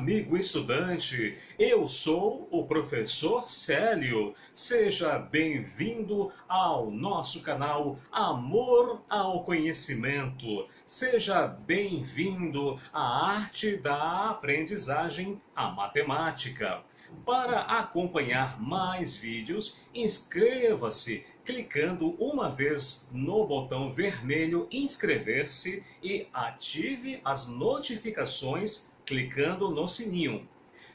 amigo estudante, eu sou o professor Célio. Seja bem-vindo ao nosso canal Amor ao Conhecimento. Seja bem-vindo à arte da aprendizagem, a matemática. Para acompanhar mais vídeos, inscreva-se clicando uma vez no botão vermelho inscrever-se e ative as notificações clicando no sininho.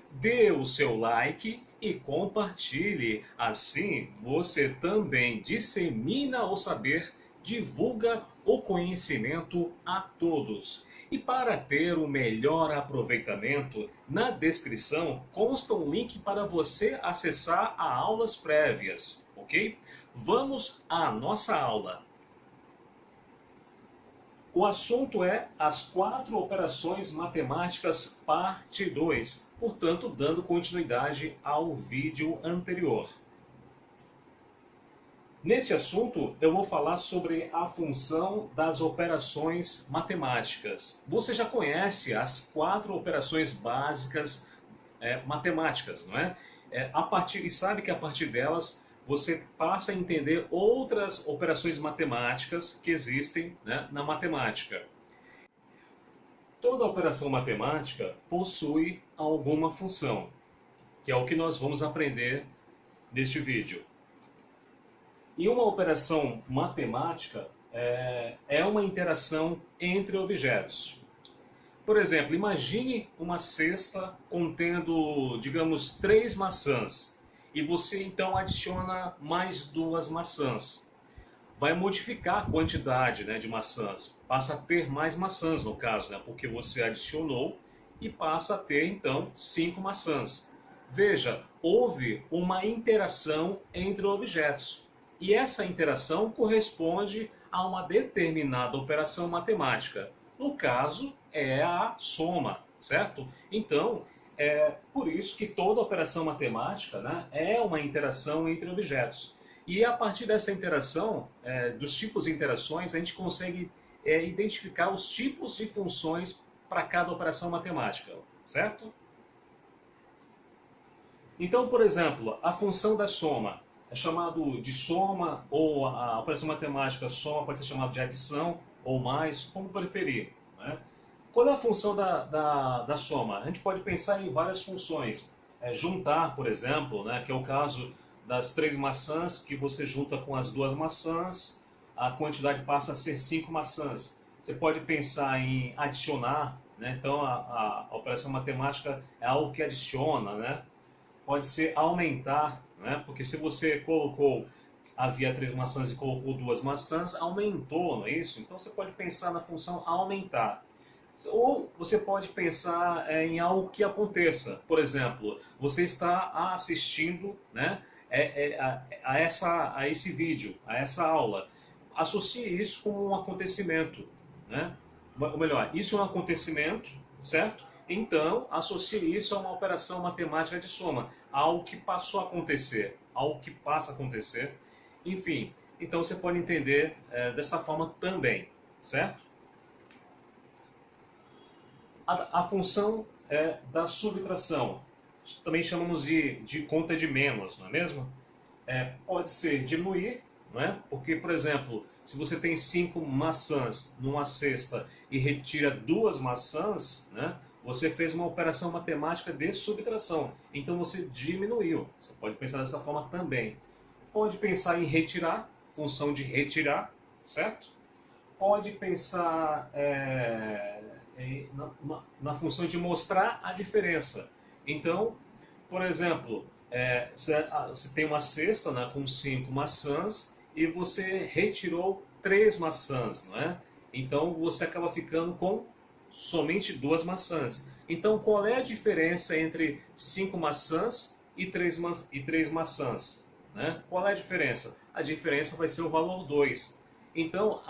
Dê o seu like e compartilhe, assim você também dissemina o saber, divulga o conhecimento a todos. E para ter o melhor aproveitamento, na descrição consta um link para você acessar a aulas prévias, ok? Vamos à nossa aula. O assunto é as 4 operações matemáticas, parte 2, portanto, dando continuidade ao vídeo anterior. Neste assunto, eu vou falar sobre a função das operações matemáticas. Você já conhece as 4 operações básicas matemáticas, não é? E sabe que a partir delas você passa a entender outras operações matemáticas que existem, né, na matemática. Toda operação matemática possui alguma função, que é o que nós vamos aprender neste vídeo. E uma operação matemática é uma interação entre objetos. Por exemplo, imagine uma cesta contendo, digamos, 3 maçãs. E você então adiciona mais 2 maçãs. Vai modificar a quantidade, né, de maçãs. Passa a ter mais maçãs no caso, né, porque você adicionou e passa a ter então 5 maçãs. Veja, houve uma interação entre objetos. E essa interação corresponde a uma determinada operação matemática. No caso, é a soma, certo? Então, é por isso que toda operação matemática, né, é uma interação entre objetos. E a partir dessa interação, dos tipos de interações, a gente consegue identificar os tipos de funções para cada operação matemática, certo? Então, por exemplo, a função da soma é chamado de soma, ou a operação matemática soma pode ser chamada de adição ou mais, como preferir, né? Qual é a função da soma? A gente pode pensar em várias funções. Juntar, por exemplo, né, que é o caso das 3 maçãs, que você junta com as 2 maçãs, a quantidade passa a ser 5 maçãs. Você pode pensar em adicionar, né? Então a operação matemática é algo que adiciona, né? Pode ser aumentar, né? Porque se você havia 3 maçãs e colocou 2 maçãs, aumentou, não é isso? Então você pode pensar na função aumentar. Ou você pode pensar em algo que aconteça. Por exemplo, você está assistindo, né, a esse vídeo, a essa aula. Associe isso com um acontecimento, né? Ou melhor, isso é um acontecimento, certo? Então, associe isso a uma operação matemática de soma. Algo que passou a acontecer, algo que passa a acontecer. Enfim, então você pode entender dessa forma também, certo? A função da subtração, também chamamos de conta de menos, não é mesmo? Pode ser diminuir, não é? Porque, por exemplo, se você tem 5 maçãs numa cesta e retira 2 maçãs, né, você fez uma operação matemática de subtração. Então você diminuiu. Você pode pensar dessa forma também. Pode pensar em retirar, função de retirar, certo? Pode pensar na função de mostrar a diferença. Então, por exemplo, você tem uma cesta, né, com 5 maçãs e você retirou 3 maçãs, não é? Então você acaba ficando com somente 2 maçãs. Então qual é a diferença entre 5 maçãs e 3 maçãs? Né? Qual é a diferença? A diferença vai ser o valor 2. Então,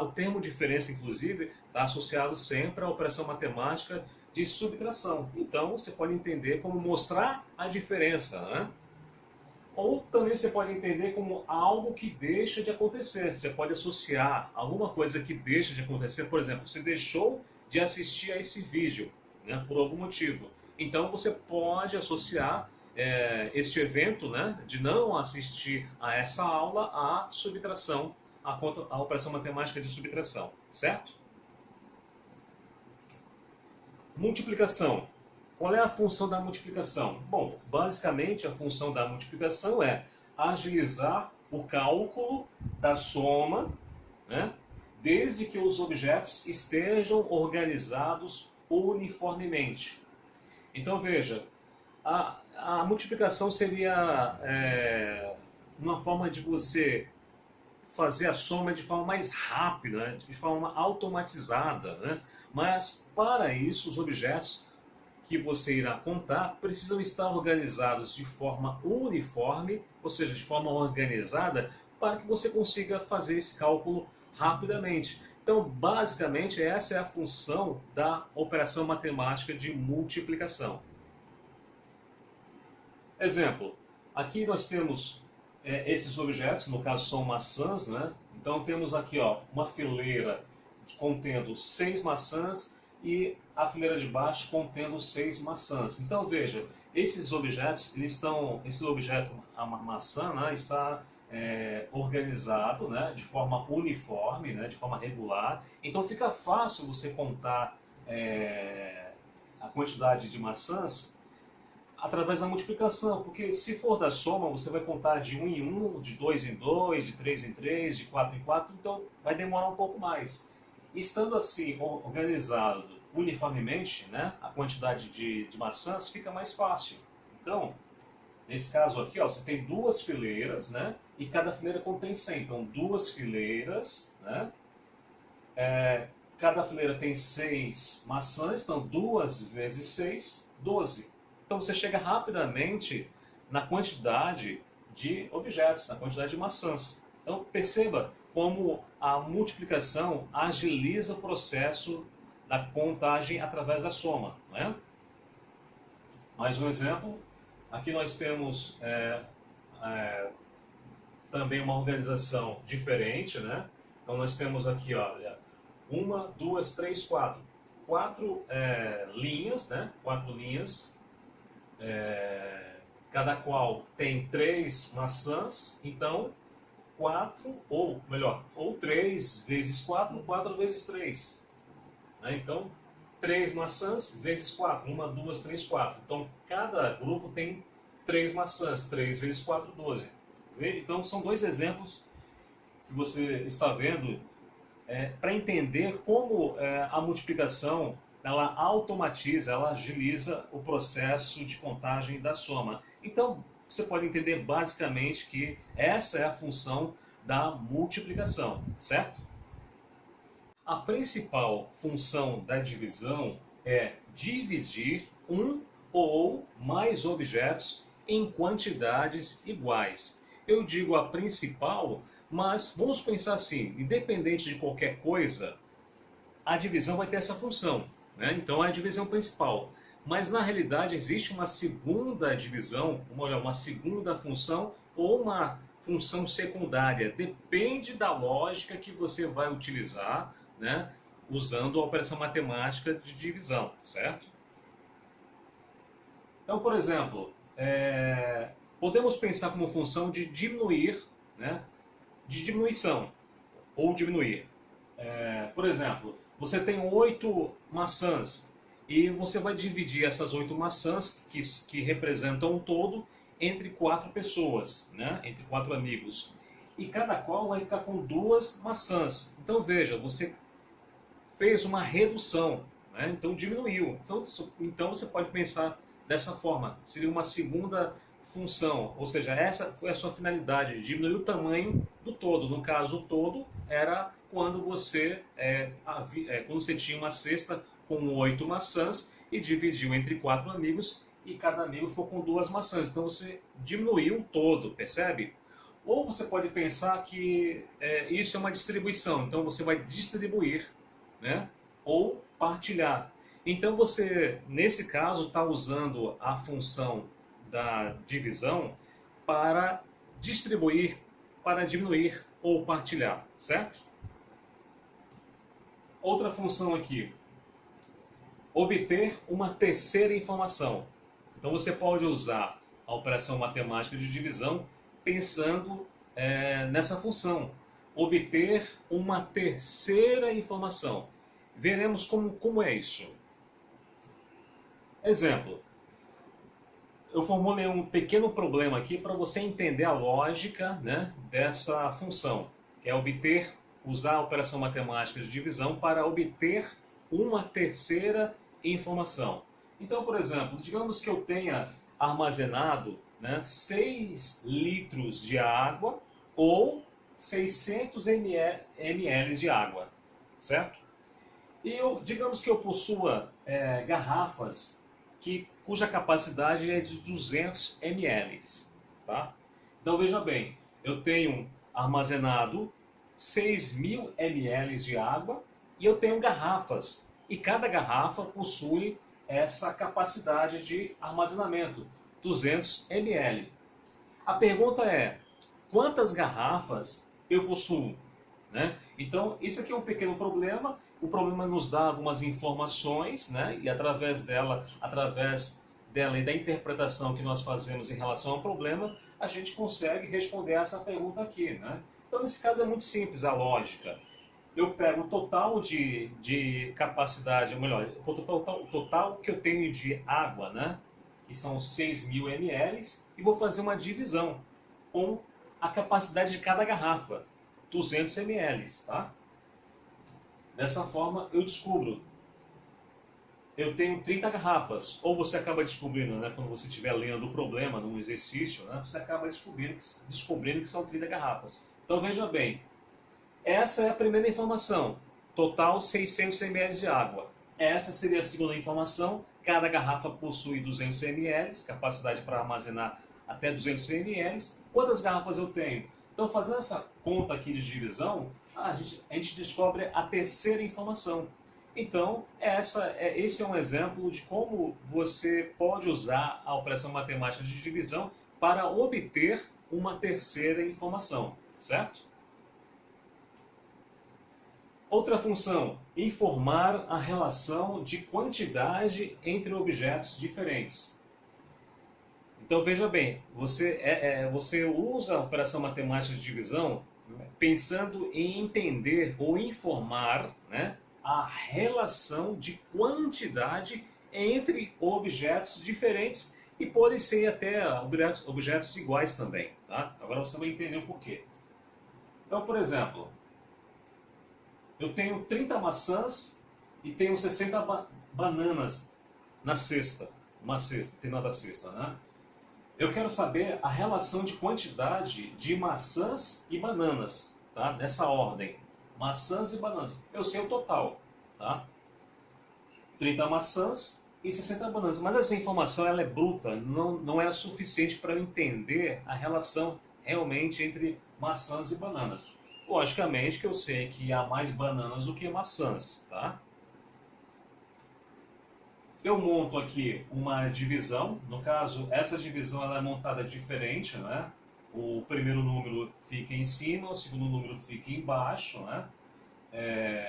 o termo diferença, inclusive, está associado sempre à operação matemática de subtração. Então, você pode entender como mostrar a diferença, né? Ou também você pode entender como algo que deixa de acontecer. Você pode associar alguma coisa que deixa de acontecer. Por exemplo, você deixou de assistir a esse vídeo, né, por algum motivo. Então você pode associar este evento, né, de não assistir a essa aula à subtração, à operação matemática de subtração, certo? Multiplicação. Qual é a função da multiplicação? Bom, basicamente a função da multiplicação é agilizar o cálculo da soma, né, desde que os objetos estejam organizados uniformemente. Então veja, a multiplicação seria uma forma de você fazer a soma de forma mais rápida, né, de forma automatizada, né? Mas para isso os objetos que você irá contar precisam estar organizados de forma uniforme, ou seja, de forma organizada, para que você consiga fazer esse cálculo rapidamente. Então, basicamente, essa é a função da operação matemática de multiplicação. Exemplo, aqui nós temos esses objetos, no caso são maçãs, né? Então temos aqui uma fileira contendo 6 maçãs e a fileira de baixo contendo 6 maçãs. Então veja, esses objetos, esse objeto, a maçã, né, está organizado, né, de forma uniforme, né, de forma regular. Então fica fácil você contar a quantidade de maçãs através da multiplicação, porque se for da soma, você vai contar de 1 em 1, de 2 em 2, de 3 em 3, de 4 em 4, então vai demorar um pouco mais. Estando assim organizado uniformemente, né, a quantidade de maçãs fica mais fácil. Então, nesse caso aqui, você tem 2 fileiras, né, e cada fileira contém 100. Então, 2 fileiras, né, cada fileira tem 6 maçãs, então 2 vezes 6, 12. Então você chega rapidamente na quantidade de objetos, na quantidade de maçãs. Então perceba como a multiplicação agiliza o processo da contagem através da soma, não é? Mais um exemplo. Aqui nós temos também uma organização diferente, né? Então nós temos aqui, olha, 1, 2, 3, 4. 4 linhas, né? 4 linhas. Cada qual tem 3 maçãs, então 4, ou melhor, ou 3 vezes 4, 4 vezes 3. Né? Então, 3 maçãs vezes 4, 1, 2, 3, 4. Então, cada grupo tem 3 maçãs, 3 vezes 4, 12. Então, são 2 exemplos que você está vendo para entender como a multiplicação ela automatiza, ela agiliza o processo de contagem da soma. Então, você pode entender basicamente que essa é a função da multiplicação, certo? A principal função da divisão é dividir um ou mais objetos em quantidades iguais. Eu digo a principal, mas vamos pensar assim, independente de qualquer coisa, a divisão vai ter essa função. Né? Então é a divisão principal. Mas na realidade existe uma segunda divisão, uma segunda função ou uma função secundária. Depende da lógica que você vai utilizar, né? Usando a operação matemática de divisão, certo? Então, por exemplo, podemos pensar como função de diminuir, né? De diminuição ou diminuir. Por exemplo, você tem 8 maçãs e você vai dividir essas 8 maçãs, que representam um todo, entre 4 pessoas, né? Entre 4 amigos. E cada qual vai ficar com 2 maçãs. Então veja, você fez uma redução, né? Então diminuiu. Então você pode pensar dessa forma. Seria uma segunda função, ou seja, essa foi a sua finalidade, diminuir o tamanho do todo. No caso, o todo era quando você tinha uma cesta com 8 maçãs e dividiu entre 4 amigos e cada amigo ficou com 2 maçãs. Então você diminuiu o todo, percebe? Ou você pode pensar que isso é uma distribuição, então você vai distribuir, né? Ou partilhar. Então você, nesse caso, está usando a função da divisão para distribuir, para diminuir ou partilhar, certo? Outra função aqui. obter uma terceira informação. Então você pode usar a operação matemática de divisão pensando nessa função, obter uma terceira informação. Veremos como é isso. Exemplo, eu formulei um pequeno problema aqui para você entender a lógica, né, dessa função, que é usar a operação matemática de divisão para obter uma terceira informação. Então, por exemplo, digamos que eu tenha armazenado, né, 6 litros de água ou 600 ml de água, certo? E digamos que eu possua garrafas cuja capacidade é de 200 ml. Tá? Então veja bem, eu tenho armazenado 6.000 ml de água e eu tenho garrafas. E cada garrafa possui essa capacidade de armazenamento, 200 ml. A pergunta é, quantas garrafas eu possuo? Né? Então, isso aqui é um pequeno problema. O problema nos dá algumas informações, né? E através dela e da interpretação que nós fazemos em relação ao problema, a gente consegue responder essa pergunta aqui. Né? Então, nesse caso, é muito simples a lógica. Eu pego o total de capacidade, ou melhor, o total que eu tenho de água, né? Que são 6.000 ml, e vou fazer uma divisão com a capacidade de cada garrafa, 200 ml. Tá? Dessa forma, eu descubro. Eu tenho 30 garrafas. Ou você acaba descobrindo, né, quando você estiver lendo o problema num exercício, né, você acaba descobrindo que são 30 garrafas. Então veja bem, essa é a primeira informação. Total 600 ml de água. Essa seria a segunda informação. Cada garrafa possui 200 ml, capacidade para armazenar até 200 ml. Quantas garrafas eu tenho? Então, fazendo essa conta aqui de divisão, a gente descobre a terceira informação. Então, esse é um exemplo de como você pode usar a operação matemática de divisão para obter uma terceira informação, certo? Outra função, informar a relação de quantidade entre objetos diferentes. Então veja bem, você usa a operação matemática de divisão pensando em entender ou informar, né, a relação de quantidade entre objetos diferentes e podem ser até objetos iguais também. Tá? Agora você vai entender o porquê. Então, por exemplo, eu tenho 30 maçãs e tenho 60 bananas na cesta. Uma cesta, tem nada cesta, né? Eu quero saber a relação de quantidade de maçãs e bananas, tá? Nessa ordem. Maçãs e bananas. Eu sei o total, tá? 30 maçãs e 60 bananas. Mas essa informação ela é bruta, não é suficiente para eu entender a relação realmente entre maçãs e bananas. Logicamente que eu sei que há mais bananas do que maçãs, tá? Eu monto aqui uma divisão, no caso, essa divisão ela é montada diferente, né? O primeiro número fica em cima, o segundo número fica embaixo, né?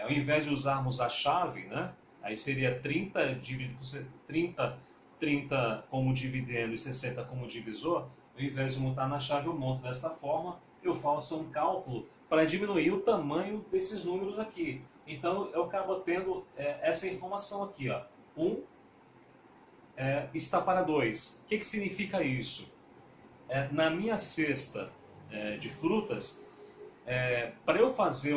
Ao invés de usarmos a chave, né? Aí seria 30 dividido por 30 como dividendo e 60 como divisor. Ao invés de montar na chave, eu monto dessa forma, eu faço um cálculo para diminuir o tamanho desses números aqui. Então, eu acabo tendo essa informação aqui, ó. 1 está para 2. O que significa isso? Na minha cesta de frutas, para eu fazer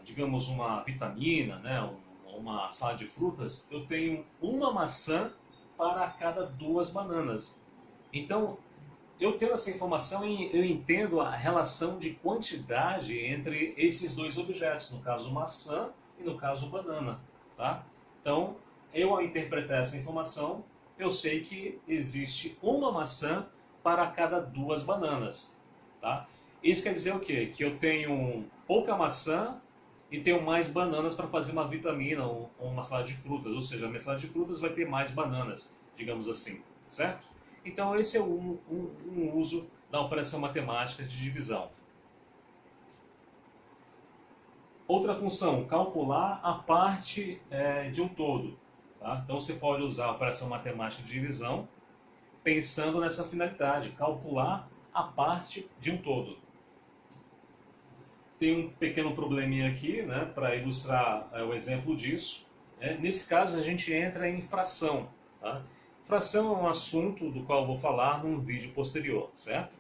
digamos, uma vitamina, né, uma salada de frutas, eu tenho uma maçã para cada 2 bananas. Então, eu tendo essa informação, eu entendo a relação de quantidade entre esses dois objetos, no caso maçã e no caso banana. Tá? Então, ao interpretar essa informação, eu sei que existe uma maçã para cada 2 bananas. Tá? Isso quer dizer o quê? Que eu tenho pouca maçã e tenho mais bananas para fazer uma vitamina ou uma salada de frutas. Ou seja, a minha salada de frutas vai ter mais bananas, digamos assim. Certo? Então esse é um uso da operação matemática de divisão. Outra função, calcular a parte de um todo. Tá? Então você pode usar a operação matemática de divisão pensando nessa finalidade, calcular a parte de um todo. Tem um pequeno probleminha aqui, né, para ilustrar o exemplo disso. Nesse caso, a gente entra em fração. Tá? Fração é um assunto do qual eu vou falar num vídeo posterior, certo?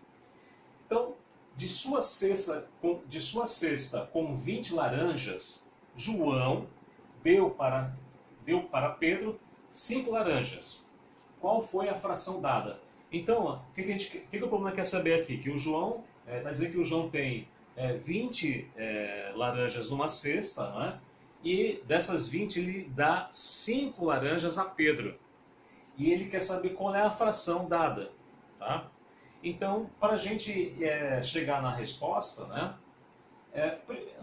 Então, de sua cesta com 20 laranjas, João deu para Pedro 5 laranjas. Qual foi a fração dada? Então, o que o problema quer saber aqui? Que o João, está dizendo que o João tem 20 laranjas numa cesta, né? E dessas 20 ele dá 5 laranjas a Pedro. E ele quer saber qual é a fração dada. Tá? Então, para a gente chegar na resposta, né,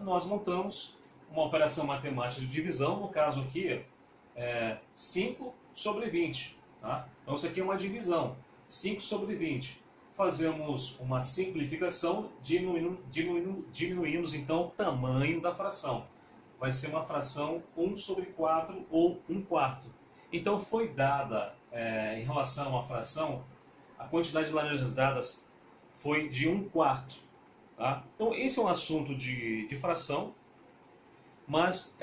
nós montamos uma operação matemática de divisão, no caso aqui, 5 sobre 20. Tá? Então, isso aqui é uma divisão, 5 sobre 20. Fazemos uma simplificação, diminuímos então o tamanho da fração. Vai ser uma fração 1 sobre 4 ou 1/4. Então, foi dada, em relação a uma fração, a quantidade de laranjas dadas foi de 1/4. Tá? Então, esse é um assunto de fração, mas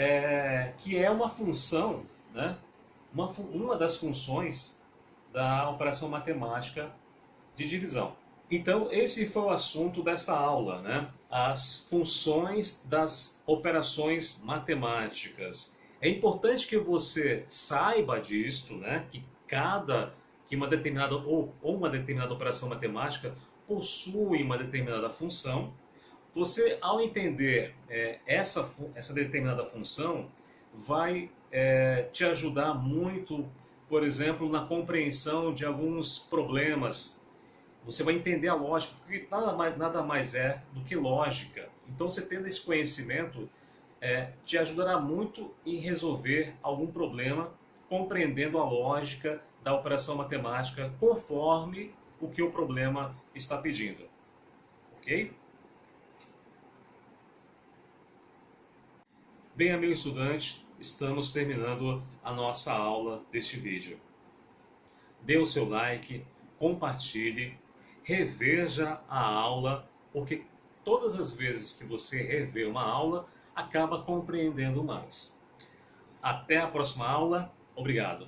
que é uma função, né? Uma das funções da operação matemática de divisão. Então, esse foi o assunto desta aula, né? As funções das operações matemáticas. É importante que você saiba disto, né? Que uma determinada uma determinada operação matemática possui uma determinada função. Você, ao entender essa determinada função, vai te ajudar muito, por exemplo, na compreensão de alguns problemas. Você vai entender a lógica, porque nada mais é do que lógica. Então, você tendo esse conhecimento, te ajudará muito em resolver algum problema, compreendendo a lógica da operação matemática conforme o que o problema está pedindo. Ok? Bem, amigo estudante, estamos terminando a nossa aula deste vídeo. Dê o seu like, compartilhe, reveja a aula, porque todas as vezes que você rever uma aula, acaba compreendendo mais. Até a próxima aula. Obrigado.